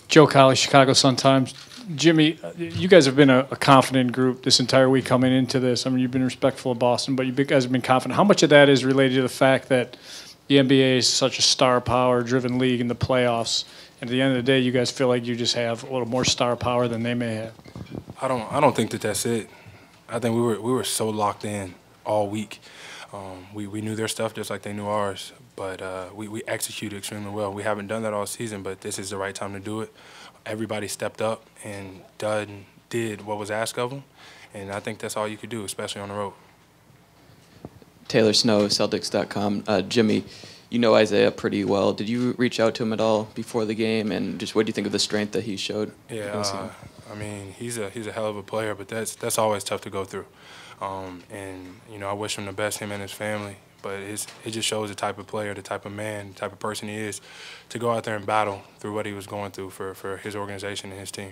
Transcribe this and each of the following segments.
Joe Colley, Chicago Sun-Times. Jimmy, you guys have been a confident group this entire week coming into this. I mean, you've been respectful of Boston, but you guys have been confident. How much of that is related to the fact that the NBA is such a star power-driven league in the playoffs, and at the end of the day, you guys feel like you just have a little more star power than they may have? I don't think that's it. I think we were so locked in all week. We knew their stuff just like they knew ours, but we executed extremely well. We haven't done that all season, but this is the right time to do it. Everybody stepped up and did what was asked of them, and I think that's all you could do, especially on the road. Taylor Snow, Celtics.com. Jimmy, you know Isaiah pretty well. Did you reach out to him at all before the game, and just what do you think of the strength that he showed? Yeah, I mean, he's a hell of a player, but that's always tough to go through. And you know, I wish him the best, him and his family. But it just shows the type of player, the type of man, the type of person he is, to go out there and battle through what he was going through for his organization and his team.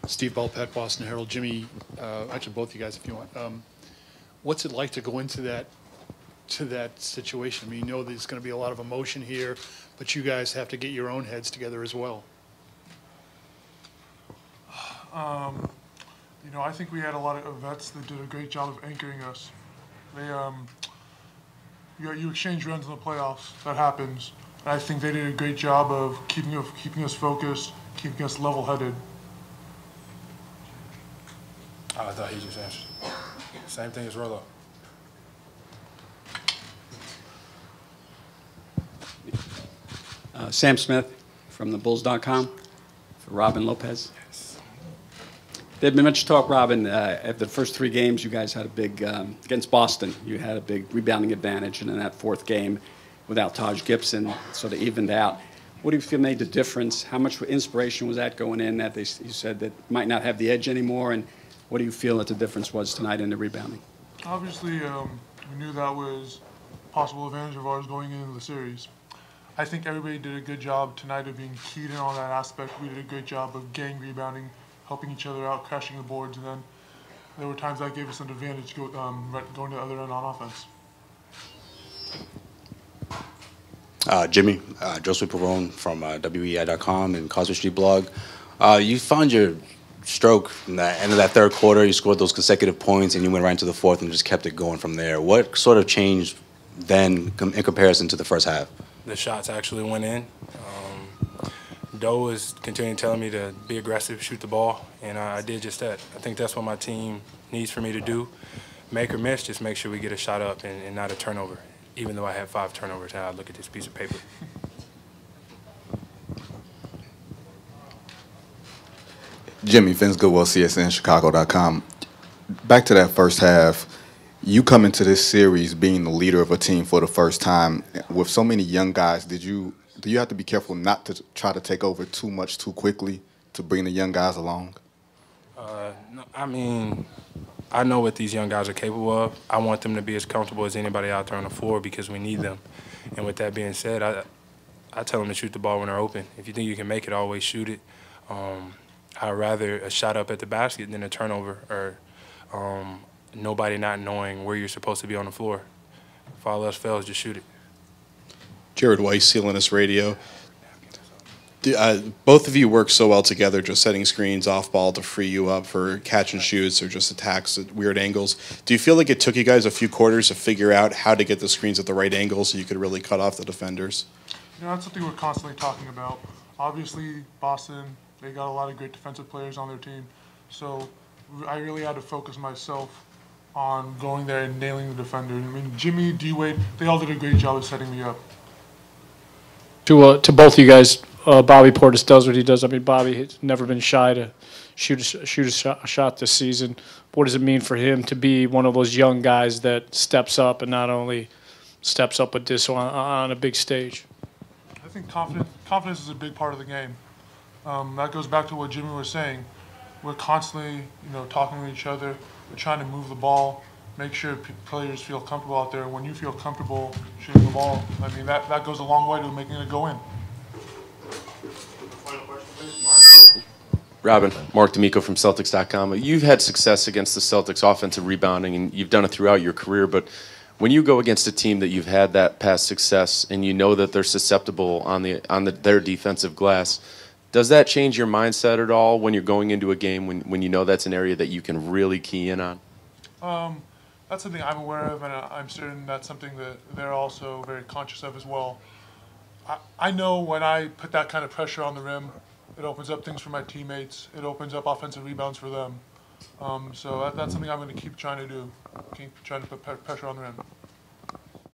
Steve Bulpett, Boston Herald. Jimmy, actually both of you guys, if you want. What's it like to go into that situation? I mean, you know there's going to be a lot of emotion here, but you guys have to get your own heads together as well. You know, I think we had a lot of vets that did a great job of anchoring us. You exchange runs in the playoffs. That happens. And I think they did a great job of keeping us focused, keeping us level-headed. Oh, I thought he just answered. Same thing as Rollo. Sam Smith from thebulls.com for Robin Lopez. There'd been much talk, Robin, after the first 3 games, you guys had a big, against Boston, you had a big rebounding advantage, and in that 4th game, without Taj Gibson, sort of evened out. What do you feel made the difference? How much inspiration was that going in that you said that might not have the edge anymore, and what do you feel that the difference was tonight in the rebounding? Obviously, we knew that was a possible advantage of ours going into the series. I think everybody did a good job tonight of being keyed in on that aspect. We did a great job of gang rebounding, helping each other out, crashing the boards, and then there were times that gave us an advantage going to the other end on offense. Jimmy, Joseph Perrone from WEI.com and Causeway Street blog. You found your stroke in the end of that 3rd quarter. You scored those consecutive points, and you went right into the 4th and just kept it going from there. What sort of changed then in comparison to the first half? The shots actually went in. Doe was continuing telling me to be aggressive, shoot the ball, and I did just that. I think that's what my team needs for me to do. Make or miss, just make sure we get a shot up and not a turnover. Even though I had 5 turnovers, now I look at this piece of paper. Jimmy, Vince Goodwill, CSN, Chicago.com. Back to that first half, you come into this series being the leader of a team for the first time. With so many young guys, do you have to be careful not to try to take over too much too quickly to bring the young guys along? No, I mean, I know what these young guys are capable of. I want them to be as comfortable as anybody out there on the floor because we need them. And with that being said, I tell them to shoot the ball when they're open. If you think you can make it, always shoot it. I'd rather a shot up at the basket than a turnover or nobody not knowing where you're supposed to be on the floor. If all else fails, just shoot it. Jared Weiss, CLNS Radio. Both of you work so well together, just setting screens off ball to free you up for catch and shoots or just attacks at weird angles. Do you feel like it took you guys a few quarters to figure out how to get the screens at the right angle so you could really cut off the defenders? You know, that's something we're constantly talking about. Obviously, Boston, they got a lot of great defensive players on their team. So I really had to focus myself on going there and nailing the defender. I mean, Jimmy, D-Wade, they all did a great job of setting me up. To both of you guys, Bobby Portis does what he does. I mean, Bobby has never been shy to shoot a shot this season. What does it mean for him to be one of those young guys that steps up and not only steps up with this on a big stage? I think confidence is a big part of the game. That goes back to what Jimmy was saying. We're constantly, talking to each other. We're trying to move the ball, make sure players feel comfortable out there. When you feel comfortable shooting the ball, I mean, that goes a long way to making it go in. Robin, Mark D'Amico from Celtics.com. You've had success against the Celtics offensive rebounding, and you've done it throughout your career, but when you go against a team that you've had that past success and you know that they're susceptible on their defensive glass, does that change your mindset at all when you're going into a game when you know that's an area that you can really key in on? That's something I'm aware of, and I'm certain that's something that they're also very conscious of as well. I know when I put that kind of pressure on the rim, it opens up things for my teammates. It opens up offensive rebounds for them. So that's something I'm going to keep trying to do, keep trying to put pressure on the rim.